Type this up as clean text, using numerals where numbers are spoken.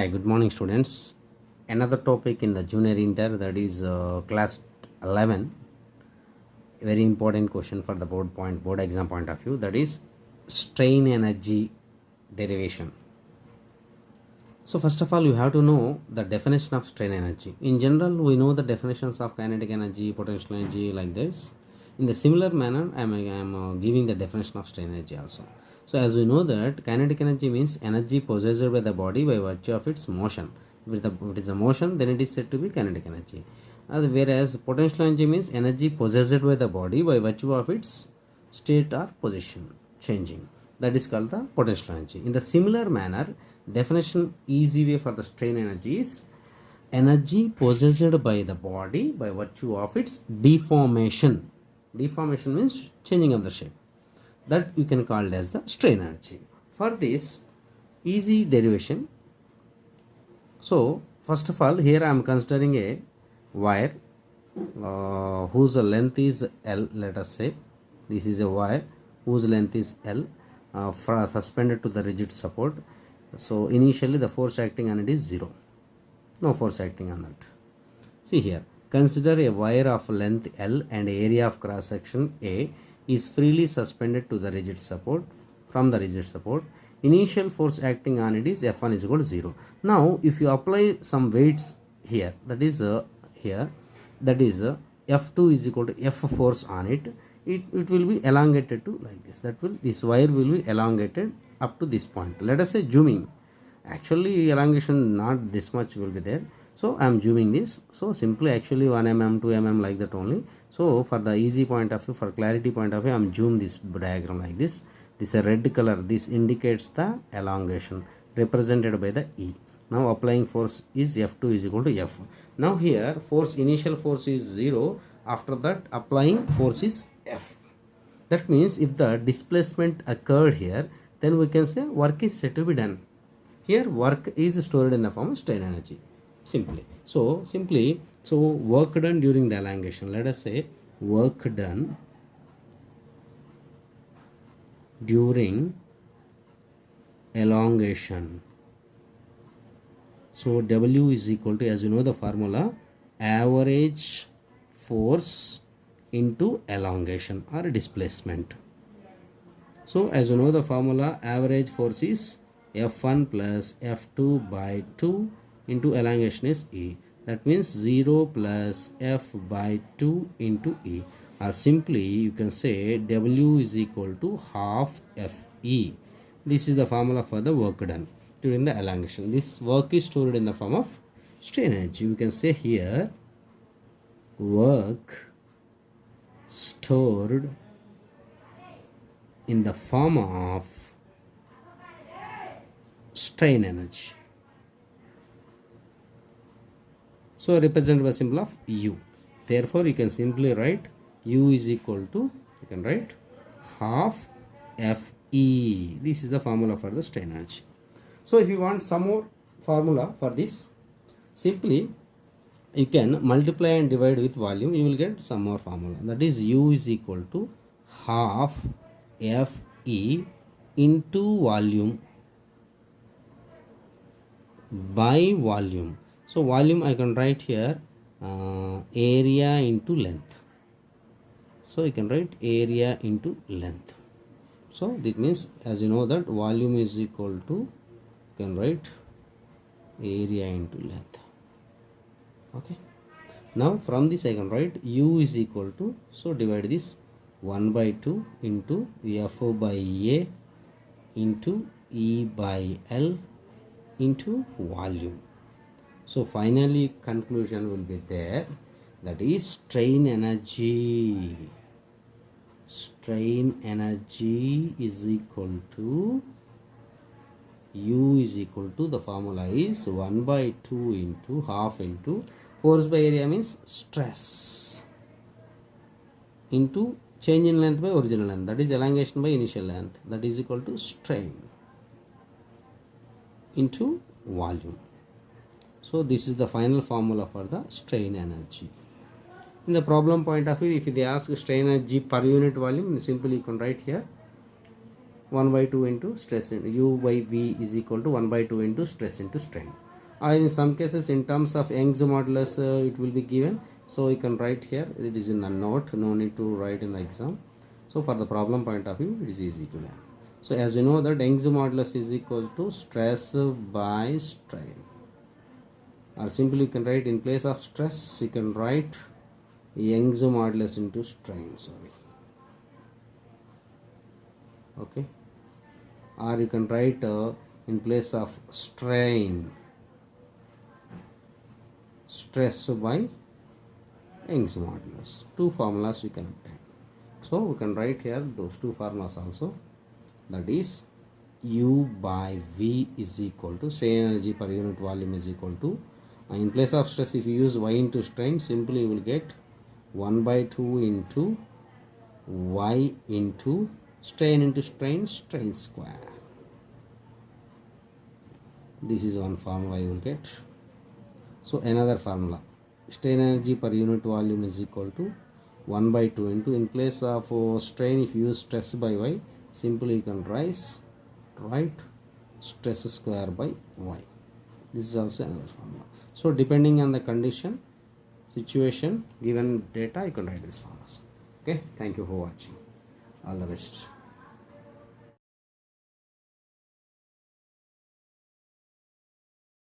Hi, good morning, students. Another topic in the junior inter, that is class 11. Very important question for the board exam point of view, that is strain energy derivation. So first of all, you have to know the definition of strain energy. In general, we know the definitions of kinetic energy, potential energy like this. In the similar manner, I am giving the definition of strain energy also. So as we know that kinetic energy means energy possessed by the body by virtue of its motion. If it is a motion, then it is said to be kinetic energy. Whereas potential energy means energy possessed by the body by virtue of its state or position changing. That is called the potential energy. In the similar manner, definition easy way for the strain energy is energy possessed by the body by virtue of its deformation. Deformation means changing of the shape. That you can call it as the strain energy. For this easy derivation, so first of all, here I am considering a wire whose length is L. Let us say this is a wire whose length is L, suspended to the rigid support. So initially the force acting on it is 0. No force acting on it. See here, consider a wire of length L and area of cross section A is freely suspended to the rigid support. From the rigid support, initial force acting on it is F1 is equal to 0. Now if you apply some weights here, that is F2 is equal to F force on it, it will be elongated to like this. This wire will be elongated up to this point. Let us say zooming. Actually elongation not this much will be there. So I am zooming this. So simply actually 1 mm, 2 mm like that only. So for the easy point of view, for clarity point of view, I am zoom this diagram like this. This is a red color. This indicates the elongation represented by the E. Now applying force is F2 is equal to F. Now here initial force is 0. After that applying force is F. That means if the displacement occurred here, then we can say work is said to be done. Here work is stored in the form of strain energy. Simply. So work done during the elongation. Let us say work done during elongation. So W is equal to, as you know the formula, average force into elongation or displacement. So as you know the formula, average force is F1 plus F2 by 2 into elongation is E. That means 0 plus F by 2 into E. Or simply you can say W is equal to half Fe. This is the formula for the work done during the elongation. This work is stored in the form of strain energy. We can say here work stored in the form of strain energy. So represented by symbol of U. Therefore you can simply write U is equal to, you can write half Fe. This is the formula for the strain energy. So if you want some more formula for this, simply you can multiply and divide with volume, you will get some more formula. That is U is equal to half Fe into volume by volume. So volume I can write here area into length. So you can write area into length. So that means, as you know that volume is equal to, you can write area into length. Okay. Now from this I can write U is equal to, so divide this 1 by 2 into F by A into E by L into volume. So finally conclusion will be there, that is strain energy. Strain energy is equal to U is equal to, the formula is 1 by 2 into half into force by area means stress into change in length by original length, that is elongation by initial length, that is equal to strain into volume. So this is the final formula for the strain energy. In the problem point of view, if they ask strain energy per unit volume, simply you can write here 1 by 2 into stress into U by V is equal to 1 by 2 into stress into strain. or in some cases in terms of Young's modulus it will be given, so you can write here, it is in the note, no need to write in the exam. So for the problem point of view, it is easy to learn. So as you know that Young's modulus is equal to stress by strain, or simply you can write in place of stress you can write Young's modulus into strain, sorry, okay, or you can write in place of strain stress by Young's modulus. Two formulas we can obtain. So we can write here those two formulas also. That is U by V is equal to strain energy per unit volume is equal to, in place of stress if you use Y into strain, simply you will get 1 by 2 into Y into strain strain square. This is one formula you will get. So another formula, strain energy per unit volume is equal to 1 by 2 into, in place of strain if you use stress by Y, simply you can write stress square by Y. This is also another formula. So depending on the condition, situation, given data, you can write these formulas. Okay, thank you for watching. All the best.